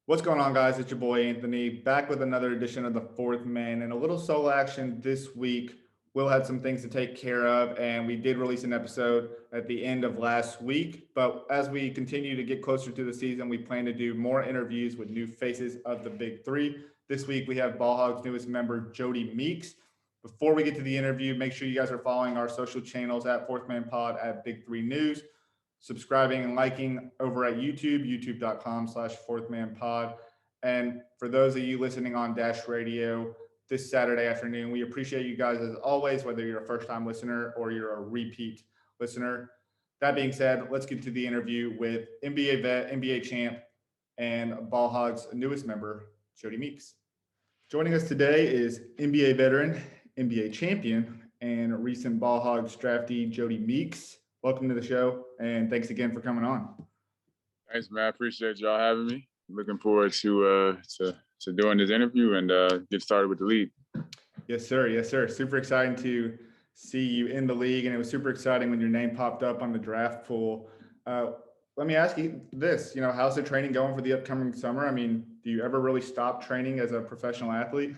What's going on, guys? It's your boy Anthony, back with another edition of the Fourth Man and a little solo action this week. Will had some things to take care of, and we did release an episode at the end of last week. But as we continue to get closer to the season, we plan to do more interviews with new faces of the Big Three. This week, we have Ball Hogs' newest member, Jodie Meeks. Before we get to the interview, make sure you guys are following our social channels at Fourth Man Pod at Big3 News, subscribing and liking over at YouTube, youtube.com/fourthmanpod. And for those of you listening on Dash Radio this Saturday afternoon, we appreciate you guys as always, whether you're a first-time listener or you're a repeat listener. That being said, let's get to the interview with NBA vet, NBA champ, and Ball Hogs' newest member, Jodie Meeks. Joining us today is NBA veteran, NBA champion, and recent Ball Hogs draftee, Jodie Meeks. Welcome to the show, and thanks again for coming on. Thanks, man. I appreciate y'all having me. Looking forward to doing this interview and get started with the league. Yes, sir. Yes, sir. Super exciting to see you in the league, and it was super exciting when your name popped up on the draft pool. Let me ask you this, how's the training going for the upcoming summer? I mean, do you ever really stop training as a professional athlete?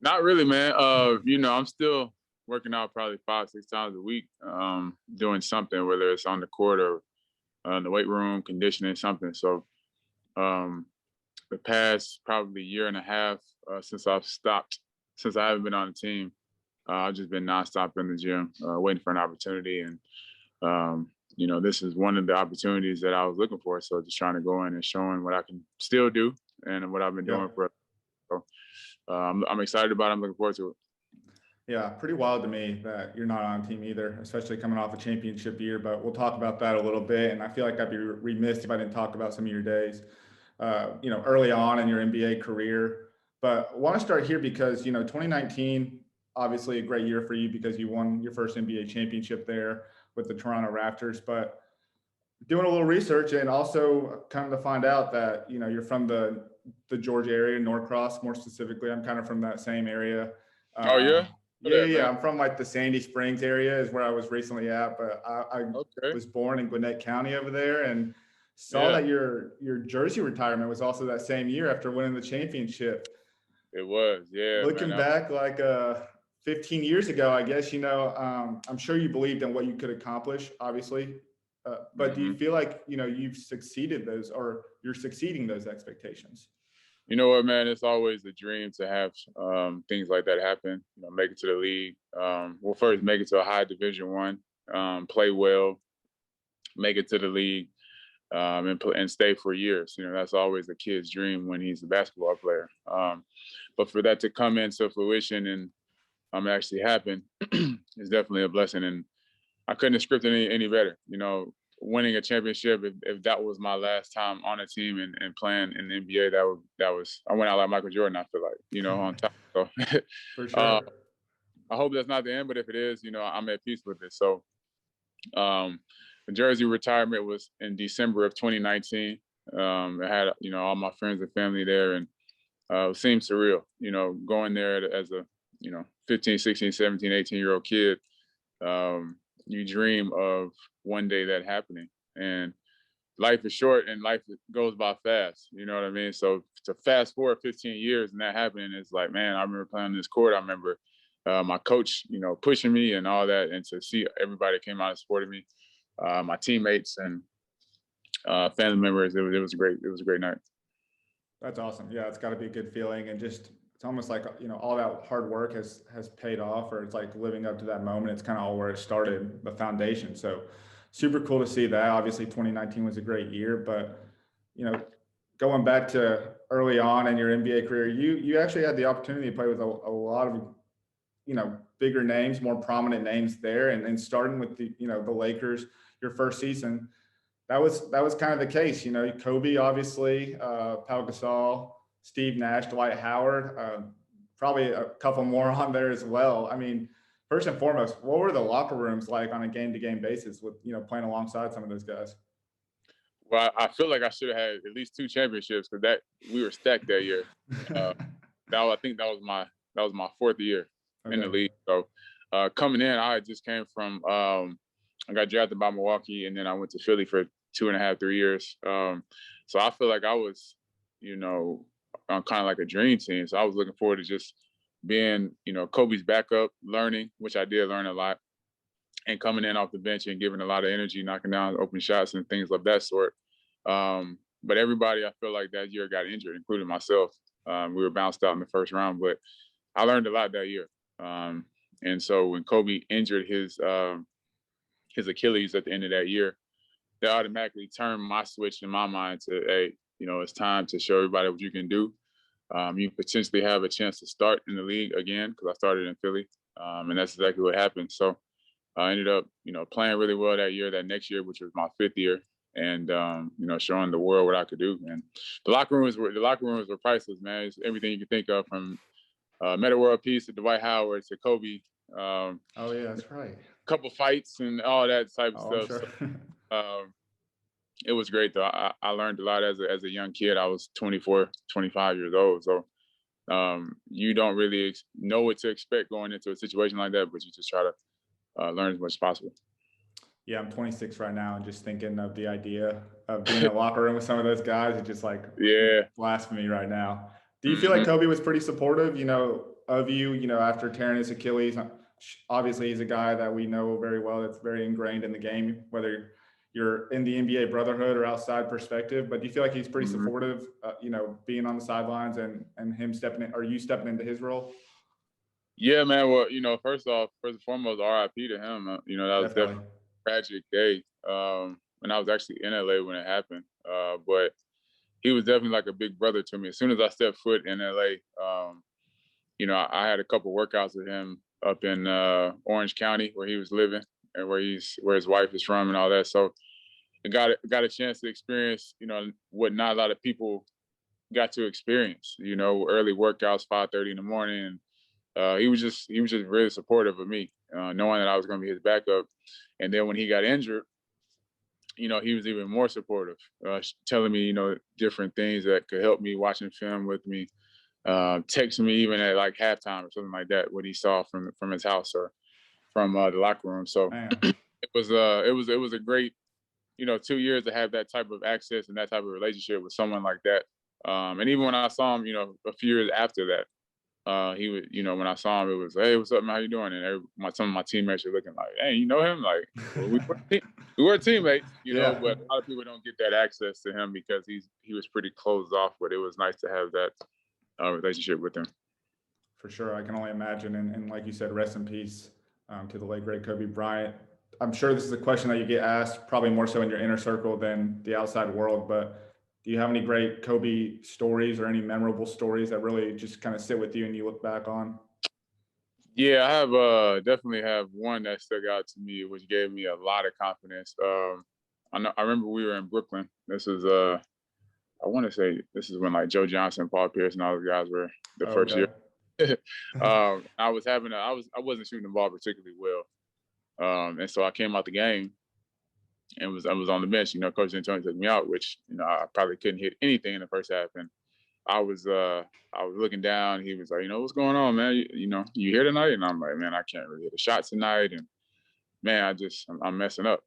Not really, man. I'm still working out probably 5-6 times a week, doing something, whether it's on the court or in the weight room, conditioning, something. So the past probably year and a half since I haven't been on the team, I've just been nonstop in the gym, waiting for an opportunity. And, this is one of the opportunities that I was looking for. So just trying to go in and showing what I can still do and what I've been doing for. So I'm excited about it. I'm looking forward to it. Yeah, pretty wild to me that you're not on a team either, especially coming off a championship year. But we'll talk about that a little bit. And I feel like I'd be remiss if I didn't talk about some of your days, early on in your NBA career. But I want to start here because, 2019, obviously a great year for you because you won your first NBA championship there with the Toronto Raptors. But doing a little research and also come to find out that, you're from the Georgia area, Norcross, more specifically. I'm kind of from that same area. Oh, yeah? Yeah. I'm from like the Sandy Springs area is where I was recently at, but I was born in Gwinnett County over there and saw that your jersey retirement was also that same year after winning the championship. It was, yeah. Looking back like 15 years ago, I guess, I'm sure you believed in what you could accomplish, obviously. But do you feel like, you've succeeded those or you're succeeding those expectations? You know what, man? It's always a dream to have things like that happen. Make it to the league. First, make it to a high Division I, play well, make it to the league, and stay for years. That's always a kid's dream when he's a basketball player. But for that to come into fruition and actually happen is definitely a blessing. And I couldn't have scripted any better. Winning a championship, if that was my last time on a team and playing in the NBA, that was I went out like Michael Jordan, I feel like, on top. So for sure. I hope that's not the end, but if it is, I'm at peace with it. So the jersey retirement was in December of 2019. I had, all my friends and family there, and it seemed surreal, going there as a, 15, 16, 17, 18-year-old kid. You dream of one day that happening, and life is short and life goes by fast. You know what I mean? So to fast forward 15 years and that happening, it's like, man, I remember playing on this court. I remember my coach, pushing me and all that, and to see everybody came out and supported me, my teammates and family members. It was great. It was a great night. That's awesome. Yeah, it's got to be a good feeling, and just it's almost like all that hard work has paid off, or it's like living up to that moment. It's kind of all where it started, the foundation. So super cool to see that. Obviously 2019 was a great year, but going back to early on in your NBA career, you actually had the opportunity to play with a lot of bigger names, more prominent names there, and starting with the the Lakers your first season. That was kind of the case. Kobe, obviously, Pau Gasol, Steve Nash, Dwight Howard, probably a couple more on there as well. I mean, first and foremost, what were the locker rooms like on a game-to-game basis with, playing alongside some of those guys? Well, I feel like I should have had at least 2 championships because we were stacked that year. I think that was my 4th year in the league. So coming in, I just came from I got drafted by Milwaukee, and then I went to Philly for 2.5, 3 years. So I feel like I was you know, on kind of like a dream team. So I was looking forward to just being, you know, Kobe's backup, learning, which I did learn a lot, and coming in off the bench and giving a lot of energy, knocking down open shots and things of that sort. But everybody, I feel like that year got injured, including myself. We were bounced out in the first round, but I learned a lot that year. And so when Kobe injured his Achilles at the end of that year, that automatically turned my switch in my mind to, hey, you know, it's time to show everybody what you can do. You potentially have a chance to start in the league again, because I started in Philly, and that's exactly what happened. So I ended up, you know, playing really well that next year, which was my 5th year, and you know, showing the world what I could do. And the locker rooms were priceless, man. It's everything you can think of, from Metta World Peace to Dwight Howard to Kobe. Oh yeah, that's right. Couple fights and all that type of stuff. Sure. So, it was great though. I learned a lot as a young kid. I was 24, 25 years old. So you don't really know what to expect going into a situation like that, but you just try to learn as much as possible. Yeah, I'm 26 right now, and just thinking of the idea of being in a locker room with some of those guys, it's just like blasphemy right now. Do you feel like Kobe was pretty supportive, you know, of you, you know, after tearing his Achilles? Obviously, he's a guy that we know very well, that's very ingrained in the game, whether you're in the NBA brotherhood or outside perspective. But do you feel like he's pretty supportive, you know, being on the sidelines and him stepping in, or you stepping into his role? Yeah, man. Well, you know, first and foremost, RIP to him. You know, that was definitely a tragic day. And I was actually in LA when it happened. But he was definitely like a big brother to me. As soon as I stepped foot in LA, you know, I had a couple workouts with him up in Orange County, where he was living, and where his wife is from and all that. So I got a chance to experience, you know, what not a lot of people got to experience, you know, early workouts, 5:30 in the morning. And he was just really supportive of me, knowing that I was going to be his backup. And then when he got injured, you know, he was even more supportive, telling me, you know, different things that could help me, watching film with me, texting me even at like halftime or something like that, what he saw from his house or from the locker room. So it was a great, you know, 2 years to have that type of access and that type of relationship with someone like that. And even when I saw him, you know, a few years after that, he would, you know, when I saw him, it was, hey, what's up, man? How you doing? And some of my teammates were looking like, hey, you know him? Like, well, we were teammates, you know, but a lot of people don't get that access to him because he was pretty closed off. But it was nice to have that relationship with him. For sure, I can only imagine. And like you said, rest in peace to the late great Kobe Bryant. I'm sure this is a question that you get asked, probably more so in your inner circle than the outside world, but do you have any great Kobe stories or any memorable stories that really just kind of sit with you and you look back on? Yeah, I have definitely have one that stuck out to me, which gave me a lot of confidence. I remember we were in Brooklyn. This is I want to say this is when like Joe Johnson, Paul Pierce, and all those guys were the first year. I wasn't shooting the ball particularly well, and so I came out the game and I was on the bench. You know, Coach D'Antoni took me out, which, you know, I probably couldn't hit anything in the first half, and I was looking down. He was like, you know, what's going on, man? You know, you here tonight? And I'm like, man, I can't really hit a shot tonight, and man, I'm messing up.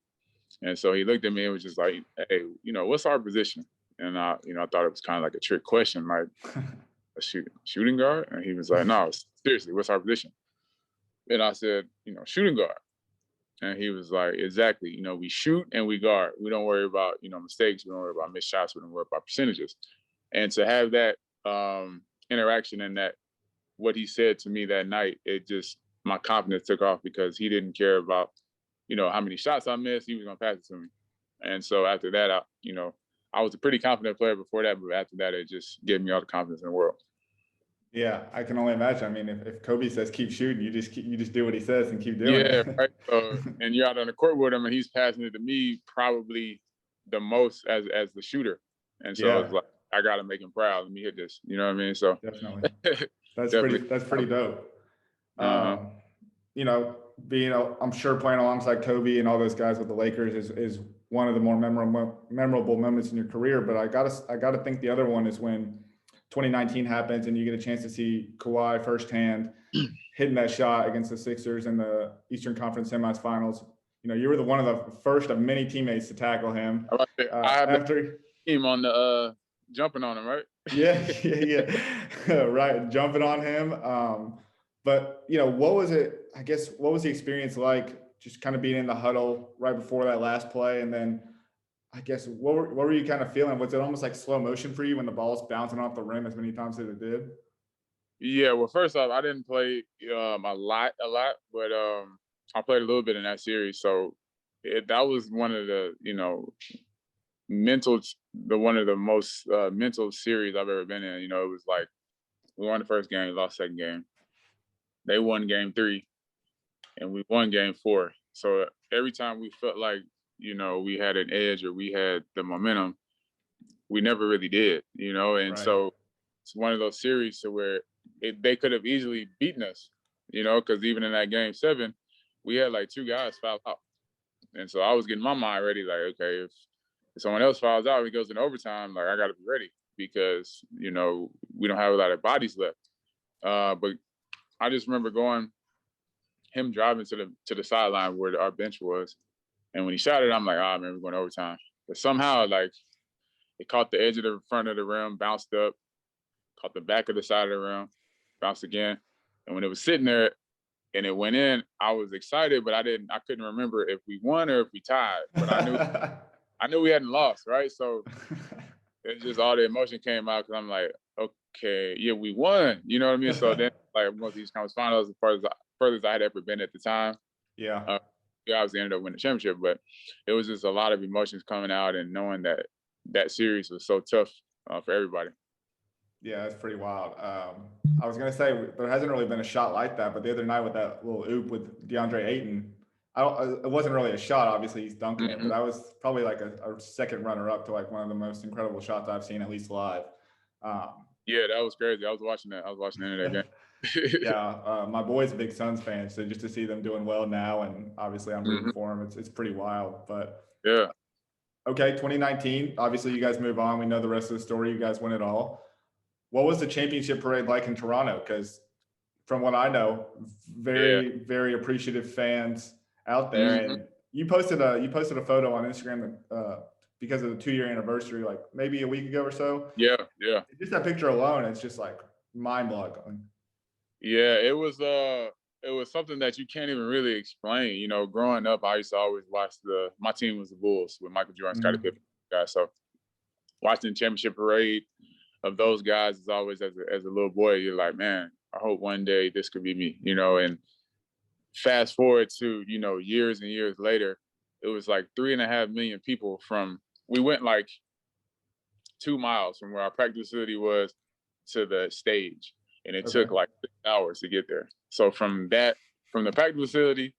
And so he looked at me and was just like, hey, you know, what's our position? And I thought it was kind of like a trick question, like a shooting guard. And he was like, no, seriously, what's our position? And I said, you know, shooting guard. And he was like, exactly. You know, we shoot and we guard. We don't worry about, you know, mistakes. We don't worry about missed shots. We don't worry about percentages. And to have that interaction and that what he said to me that night, it just, my confidence took off, because he didn't care about, you know, how many shots I missed. He was going to pass it to me. And so after that, I was a pretty confident player before that, but after that, it just gave me all the confidence in the world. Yeah, I can only imagine. I mean, if Kobe says keep shooting, you just do what he says and keep doing it. Yeah, right. And you're out on the court with him, and he's passing it to me probably the most as the shooter. And so it's like, I got to make him proud. Let me hit this. You know what I mean? So definitely, that's pretty dope. You know, I'm sure playing alongside Kobe and all those guys with the Lakers is one of the more memorable moments in your career. But I gotta think the other one is when 2019 happens and you get a chance to see KaWhi firsthand hitting that shot against the Sixers in the Eastern Conference semifinals. You know, you were one of the first of many teammates to tackle him. I have the team on the jumping on him, right? Yeah, yeah, yeah. Right. Jumping on him. But what was it? I guess what was the experience like just kind of being in the huddle right before that last play? And then I guess what were you kind of feeling? Was it almost like slow motion for you when the ball's bouncing off the rim as many times as it did? Yeah, well, first off, I didn't play a lot, but I played a little bit in that series. So that was one of the mental, one of the most mental series I've ever been in. It was like we won the first game, lost second game. They won game three, and we won game four. So every time we felt like we had an edge or we had the momentum, we never really did. And Right. so it's one of those series to where they could have easily beaten us. Because even in that game seven, we had like two guys foul out, and so I was getting my mind ready, like, okay, if someone else fouls out, it goes in overtime, like I got to be ready because we don't have a lot of bodies left. But I just remember him driving to the sideline where our bench was, and when he shot it, I'm like, ah, man, we're going to overtime. But somehow, like, it caught the edge of the front of the rim, bounced up, caught the back of the side of the rim, bounced again, and when it was sitting there and it went in, I was excited, but I couldn't remember if we won or if we tied. But I knew we hadn't lost, right? So it's just all the emotion came out because I'm like, okay, yeah, we won. You know what I mean? So then, like, most of these conference finals, furthest I had ever been at the time. Yeah. We obviously ended up winning the championship, but it was just a lot of emotions coming out and knowing that series was so tough for everybody. Yeah, that's pretty wild. I was gonna say there hasn't really been a shot like that, but the other night with that little oop with DeAndre Ayton, it wasn't really a shot. Obviously, he's dunking it, but Mm-hmm. that was probably like a second runner up to like one of the most incredible shots I've seen, at least live. Yeah, that was crazy. I was watching that. I was watching the end of that game. Yeah, my boy's a big Suns fan, so just to see them doing well now, and obviously I'm rooting Hmm. for him. It's pretty wild. But Yeah. okay, 2019. Obviously, you guys move on. We know the rest of the story. You guys win it all. What was the championship parade like in Toronto? Because from what I know, Yeah. very very appreciative fans out there. Hmm. And you posted a photo on Instagram because of the 2 year anniversary, like maybe a week ago or so. Yeah. Yeah. Just that picture alone, it's just like mind boggling. Yeah. It was something that you can't even really explain. Growing up, I used to always watch my team was the Bulls with Michael Jordan, Scottie Mhm. Pippen, guys. So watching the championship parade of those guys is always as a little boy, you're like, man, I hope one day this could be me, and fast forward to, years and years later, it was like 3.5 million people we went like 2 miles from where our practice facility was to the stage. And it Okay. took like 6 hours to get there. So from the practice facility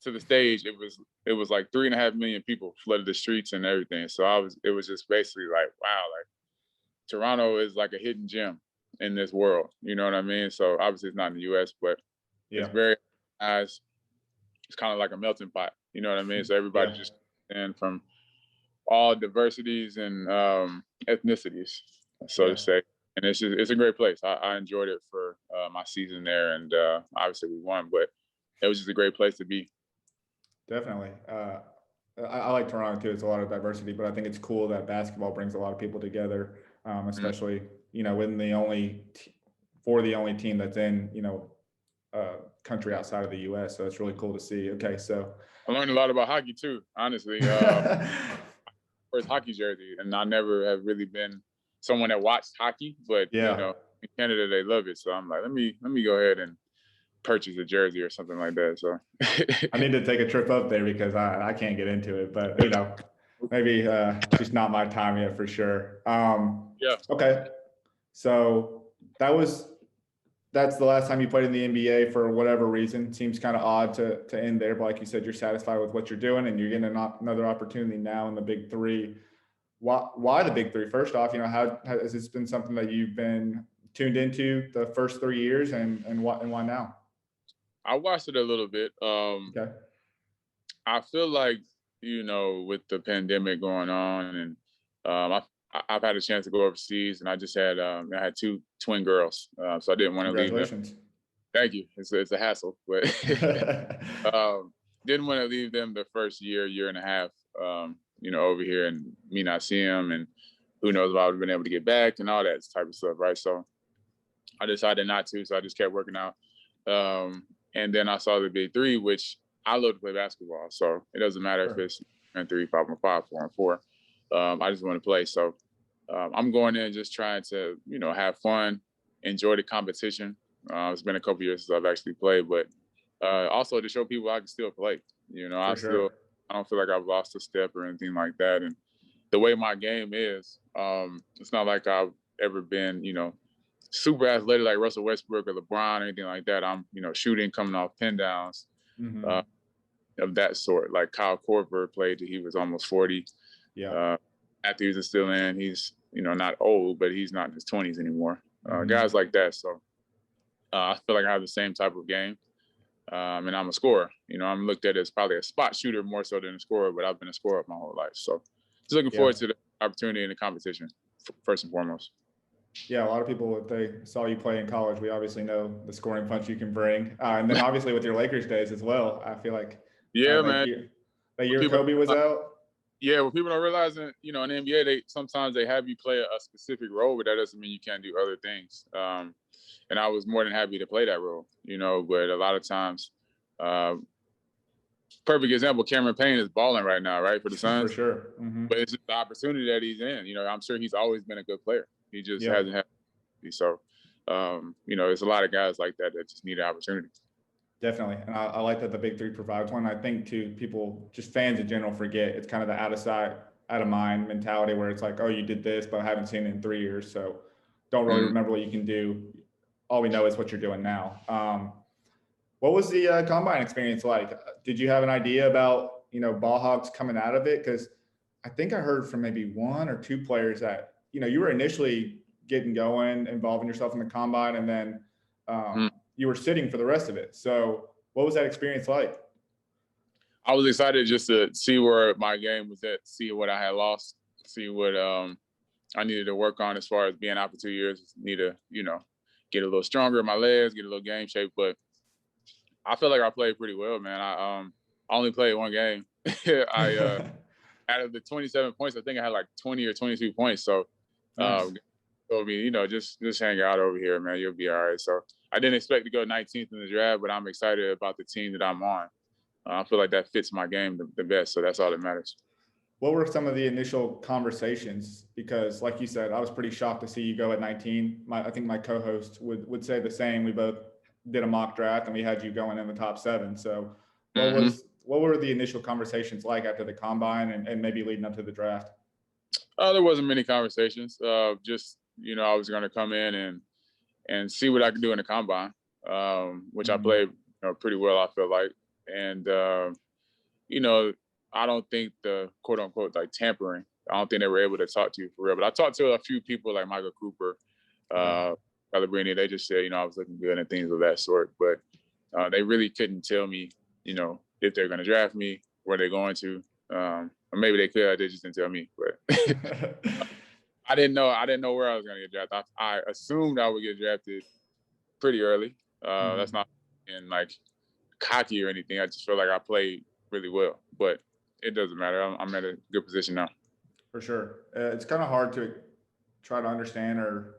to the stage, it was like 3.5 million people flooded the streets and everything. So it was just basically like, wow, like Toronto is like a hidden gem in this world. You know what I mean? So obviously it's not in the US, but it's Yeah. very nice. It's kind of like a melting pot. You know what I mean? So everybody Yeah. just and from all diversities and ethnicities, so to Yeah. say. And it's a great place. I enjoyed it for my season there, and obviously we won, but it was just a great place to be. Definitely. I like Toronto too. It's a lot of diversity, but I think it's cool that basketball brings a lot of people together, Mm. especially when for the only team that's in country outside of the U.S. So it's really cool to see. Okay, so I learned a lot about hockey too, honestly. First hockey jersey, and I never have really been someone that watched hockey, but yeah, in Canada they love it. So I'm like, let me go ahead and purchase a jersey or something like that. So I need to take a trip up there because I can't get into it, but maybe just not my time yet for sure. yeah. Okay, so that was that's the last time you played in the NBA for whatever reason. Seems kind of odd to end there, but like you said, you're satisfied with what you're doing, and you're getting another opportunity now in the Big Three. Why the Big Three? First off, how has this been something that you've been tuned into the first 3 years, and why now? I watched it a little bit. Okay, I feel like with the pandemic going on, and I've had a chance to go overseas, and I had two twin girls, so I didn't want to leave them. congratulations. Thank you. It's a hassle, but um, didn't want to leave them the first year and a half, over here, and me not seeing them, and who knows if I would have been able to get back and all that type of stuff, right? So I decided not to, so I just kept working out. And then I saw the Big 3, which I love to play basketball, so it doesn't matter if it's N3, 5-on-5, 4-on-4. I just want to play. So I'm going in just trying to, have fun, enjoy the competition. It's been a couple years since I've actually played, but also to show people I can still play. I don't feel like I've lost a step or anything like that. And the way my game is, it's not like I've ever been, super athletic like Russell Westbrook or LeBron or anything like that. I'm, shooting, coming off pin downs, of that sort. Like Kyle Korver played till he was almost 40. Yeah. Matthews is still in. He's, not old, but he's not in his 20s anymore. Guys like that. So I feel like I have the same type of game. And I'm a scorer. I'm looked at as probably a spot shooter more so than a scorer, but I've been a scorer my whole life. So just looking forward to the opportunity and the competition, first and foremost. Yeah, a lot of people, if they saw you play in college, we obviously know the scoring punch you can bring. And then obviously with your Lakers days as well, I feel like man. That year Kobe was out. Yeah, well, people don't realize that, in the NBA, sometimes they have you play a specific role, but that doesn't mean you can't do other things. And I was more than happy to play that role, but a lot of times, perfect example, Cameron Payne is balling right now, right, for the Suns. For sure. But it's just the opportunity that he's in. I'm sure he's always been a good player. He just hasn't had it. So, there's a lot of guys like that just need an opportunity. Definitely. And I like that the Big 3 provides one. I think, too, people, just fans in general, forget it's kind of the out of sight, out of mind mentality where it's like, oh, you did this, but I haven't seen it in 3 years. So don't really remember what you can do. All we know is what you're doing now. What was the combine experience like? Did you have an idea about, Ball Hogs coming out of it? Because I think I heard from maybe 1 or 2 players that, you were initially getting going, involving yourself in the combine, and then you were sitting for the rest of it. So what was that experience like? I was excited just to see where my game was at, see what I had lost, see what I needed to work on as far as being out for 2 years. Need to, get a little stronger in my legs, get a little game shape. But I feel like I played pretty well, man. I only played 1 game. Out of the 27 points, I think I had like 20 or 22 points. So, nice. told me, just hang out over here, man. You'll be all right. So I didn't expect to go 19th in the draft, but I'm excited about the team that I'm on. I feel like that fits my game the best. So that's all that matters. What were some of the initial conversations? Because like you said, I was pretty shocked to see you go at 19. I think my co-host would say the same. We both did a mock draft and we had you going in the top 7. So what were the initial conversations like after the combine and maybe leading up to the draft? There wasn't many conversations. Just, I was going to come in and see what I could do in the combine, which I played pretty well, I feel like. And, I don't think the quote unquote like tampering, I don't think they were able to talk to you for real. But I talked to a few people like Michael Cooper, Calabrini. They just said, I was looking good and things of that sort. But they really couldn't tell me, if they're going to draft me, where they're going to. Or maybe they could, they just didn't tell me. But I didn't know where I was going to get drafted. I assumed I would get drafted pretty early. That's not in like cocky or anything. I just feel like I played really well, but it doesn't matter. I'm at a good position now. For sure. It's kind of hard to try to understand or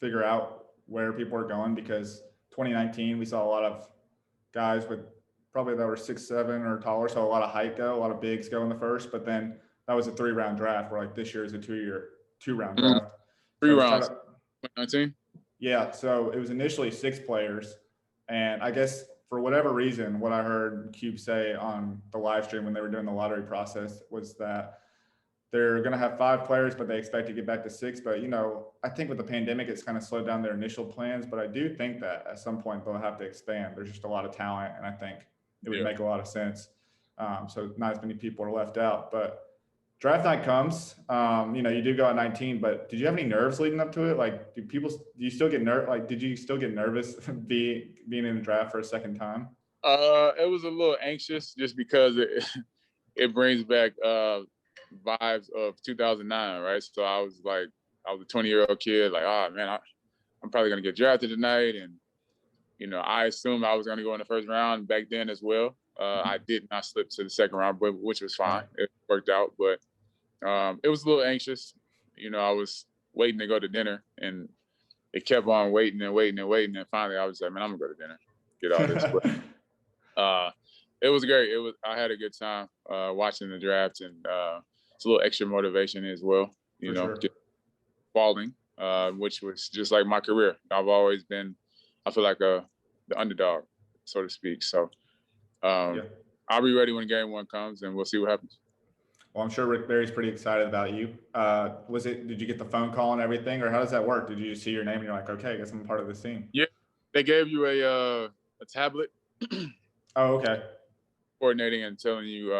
figure out where people are going because 2019, we saw a lot of guys with probably that were 6'7" or taller. So a lot of height go, a lot of bigs go in the first, but then that was a 3-round draft where like this year is a 2-round draft. 3 rounds. 2019? Yeah. So it was initially 6 players. And I guess for whatever reason, what I heard Cube say on the live stream when they were doing the lottery process was that they're going to have 5 players, but they expect to get back to 6. But, I think with the pandemic, it's kind of slowed down their initial plans. But I do think that at some point they'll have to expand. There's just a lot of talent, and I think it would make a lot of sense. So not as many people are left out. But draft night comes, you do go at 19, but did you have any nerves leading up to it? Like, do you still get did you still get nervous being in the draft for a second time? It was a little anxious just because it brings back vibes of 2009, right? So I was a 20-year-old kid, like, oh man, I'm probably gonna get drafted tonight, and I assumed I was gonna go in the first round back then as well. I did not slip to the second round, which was fine. It worked out, but it was a little anxious. I was waiting to go to dinner, and it kept on waiting and waiting and waiting. And finally, I was like, man, I'm gonna go to dinner, get all this. But it was great. I had a good time watching the draft, and it's a little extra motivation as well. For sure. Falling, which was just like my career. I've always been, I feel like the underdog, so to speak. So I'll be ready when game one comes, and we'll see what happens. Well, I'm sure Rick Barry's pretty excited about you. Did you get the phone call and everything, or how does that work? Did you just see your name and you're like, okay, I guess I'm a part of this team? Yeah, they gave you a tablet. Oh, okay. Coordinating and telling you,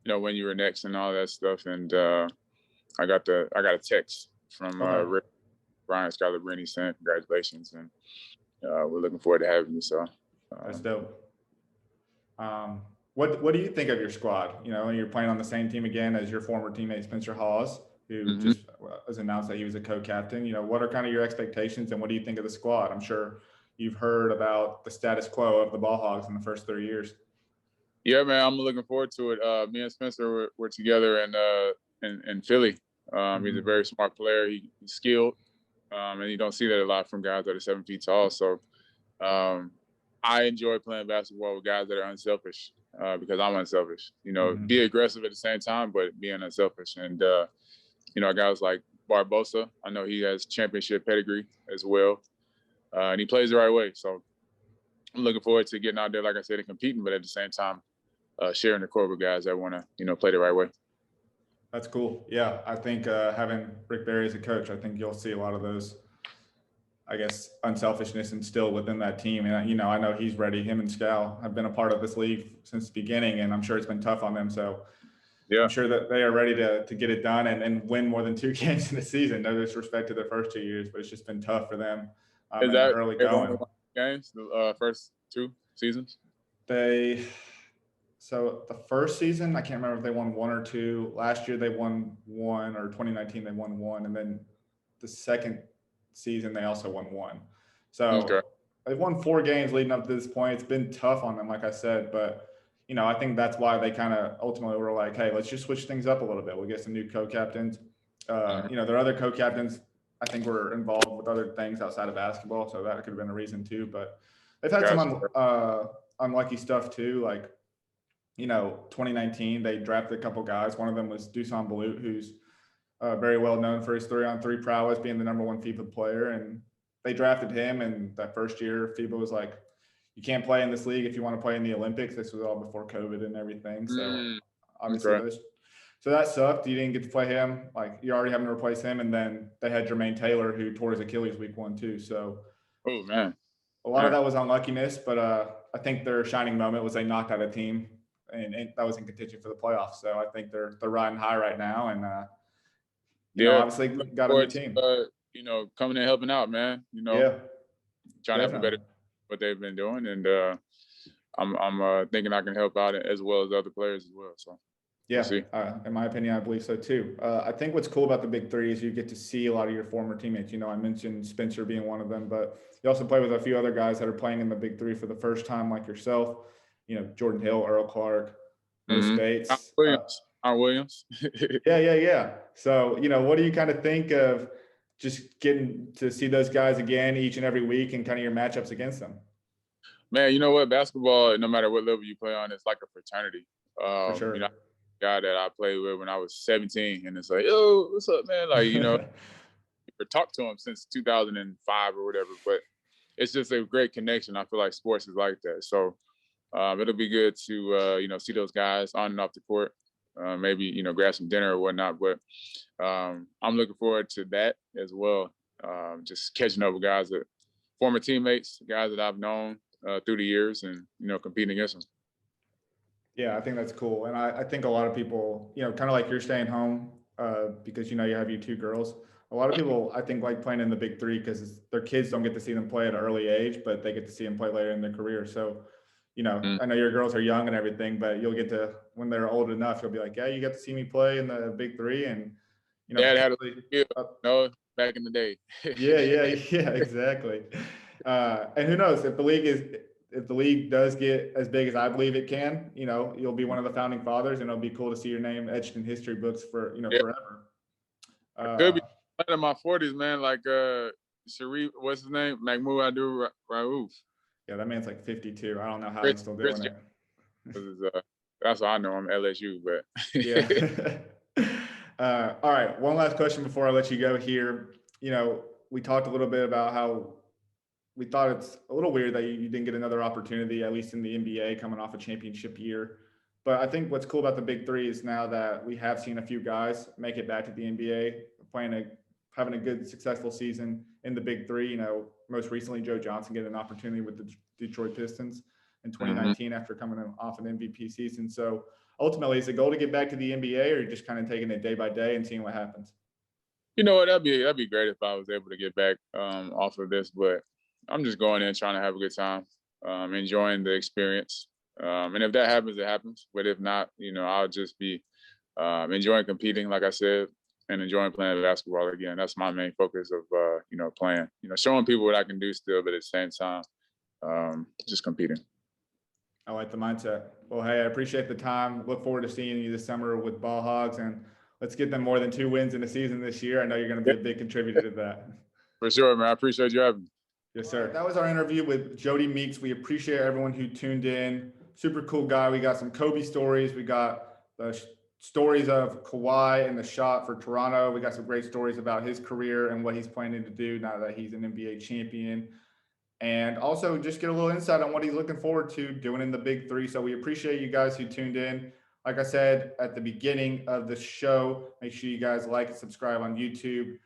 when you were next and all that stuff. And I got a text from Rick, Brian Scalabrine saying congratulations, and we're looking forward to having you. So that's dope. What do you think of your squad? You're playing on the same team again as your former teammate Spencer Hawes, who just was announced that he was a co-captain. What are kind of your expectations, and what do you think of the squad? I'm sure you've heard about the status quo of the Ball Hogs in the first 3 years. Yeah, man, I'm looking forward to it. Me and Spencer were together in Philly. He's a very smart player. He's skilled, and you don't see that a lot from guys that are 7 feet tall. So I enjoy playing basketball with guys that are unselfish because I'm unselfish. Be aggressive at the same time, but being unselfish. And guys like Barbosa, I know he has championship pedigree as well, and he plays the right way. So I'm looking forward to getting out there, like I said, and competing, but at the same time, sharing the court with guys that want to, play the right way. That's cool. Yeah, I think having Rick Barry as a coach, I think you'll see a lot of those, I guess, unselfishness instilled within that team. And, I know he's ready. Him and Scal have been a part of this league since the beginning, and I'm sure it's been tough on them. So yeah, I'm sure that they are ready to get it done and win more than 2 games in the season. No disrespect to their first 2 years, but it's just been tough for them. Is that early going? Games, the first 2 seasons? So the first season, I can't remember if they won 1 or 2. Last year they won 1, or 2019 they won 1, and then the second season they also won 1. So they've won 4 games leading up to this point. It's been tough on them, like I said, but I think that's why they kind of ultimately were like, hey, let's just switch things up a little bit. We'll get some new co-captains. Their other co-captains, I think, were involved with other things outside of basketball, so that could have been a reason too. But they've had some unlucky stuff too, like 2019 they drafted a couple guys. One of them was Dusan Balut, who's very well known for his 3-on-3 prowess, being the #1 FIBA player, and they drafted him. And that first year, FIBA was like, you can't play in this league if you want to play in the Olympics. This was all before COVID and everything, so obviously so that sucked. You didn't get to play him. Like, you're already having to replace him, and then they had Jermaine Taylor, who tore his Achilles week 1 too. So a lot of that was unluckiness, but I think their shining moment was they knocked out a team and that was in contention for the playoffs. So I think they're riding high right now, and obviously got a new team. Coming and helping out, man. Trying to have a better what they've been doing, and I'm thinking I can help out as well as other players as well. So yeah, in my opinion, I believe so too. I think what's cool about the Big 3 is you get to see a lot of your former teammates. I mentioned Spencer being one of them, but you also play with a few other guys that are playing in the Big 3 for the first time, like yourself. Jordan Hill, Earl Clark, Mo Spates, Williams. Yeah. So, what do you kind of think of just getting to see those guys again each and every week and kind of your matchups against them? Man, you know what? Basketball, no matter what level you play on, it's like a fraternity. For sure. Guy that I played with when I was 17, and it's like, yo, what's up, man? Like, or talked to him since 2005 or whatever, but it's just a great connection. I feel like sports is like that. So it'll be good to, see those guys on and off the court, maybe, grab some dinner or whatnot. But I'm looking forward to that as well. Just catching up with guys that former teammates, guys that I've known through the years, and, competing against them. Yeah, I think that's cool. And I think a lot of people, kind of like you're staying home because, you have your 2 girls. A lot of people, I think, like playing in the Big 3 because their kids don't get to see them play at an early age, but they get to see them play later in their career. So, I know your girls are young and everything, but you'll get to, when they're old enough, you'll be like, yeah, you get to see me play in the Big 3. And, Dad had back in the day. yeah, exactly. And who knows if the league does get as big as I believe it can, you'll be one of the founding fathers, and it'll be cool to see your name etched in history books for, forever. I could be in my 40s, man. Like Sharif, what's his name? Mahmoud Abdul Rauf. Yeah, that man's like 52. I don't know how Rich, he's still doing Rich, it. that's all I know. I'm LSU, but Yeah. All right. One last question before I let you go here. We talked a little bit about how we thought it's a little weird that you didn't get another opportunity, at least in the NBA, coming off a championship year. But I think what's cool about the Big Three is now that we have seen a few guys make it back to the NBA, having a good, successful season in the Big Three. Most recently, Joe Johnson getting an opportunity with the Detroit Pistons in 2019 after coming off an MVP season. So ultimately, is the goal to get back to the NBA, or you're just kind of taking it day by day and seeing what happens? You know what? That'd be great if I was able to get back off of this, but I'm just going in trying to have a good time, enjoying the experience. And if that happens, it happens. But if not, I'll just be enjoying competing, like I said, and enjoying playing basketball again. That's my main focus of, playing, showing people what I can do still, but at the same time, just competing. I like the mindset. Well, hey, I appreciate the time. Look forward to seeing you this summer with Ball Hogs, and let's get them more than 2 wins in the season this year. I know you're going to be a big contributor to that. For sure, man. I appreciate you having me. Yes, sir. That was our interview with Jodie Meeks. We appreciate everyone who tuned in. Super cool guy. We got some KaWhi stories. We got the stories of KaWhi and the shot for Toronto. We got some great stories about his career and what he's planning to do now that he's an NBA champion. And also just get a little insight on what he's looking forward to doing in the Big Three. So we appreciate you guys who tuned in. Like I said at the beginning of the show, make sure you guys like and subscribe on YouTube.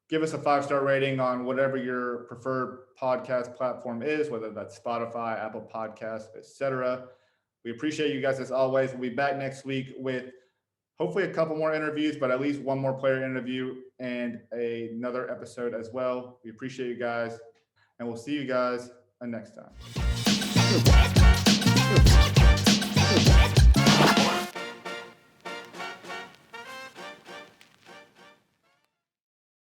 Give us a 5-star rating on whatever your preferred podcast platform is, whether that's Spotify, Apple Podcasts, etc. We appreciate you guys as always. We'll be back next week with hopefully a couple more interviews, but at least one more player interview and another episode as well. We appreciate you guys, and we'll see you guys next time.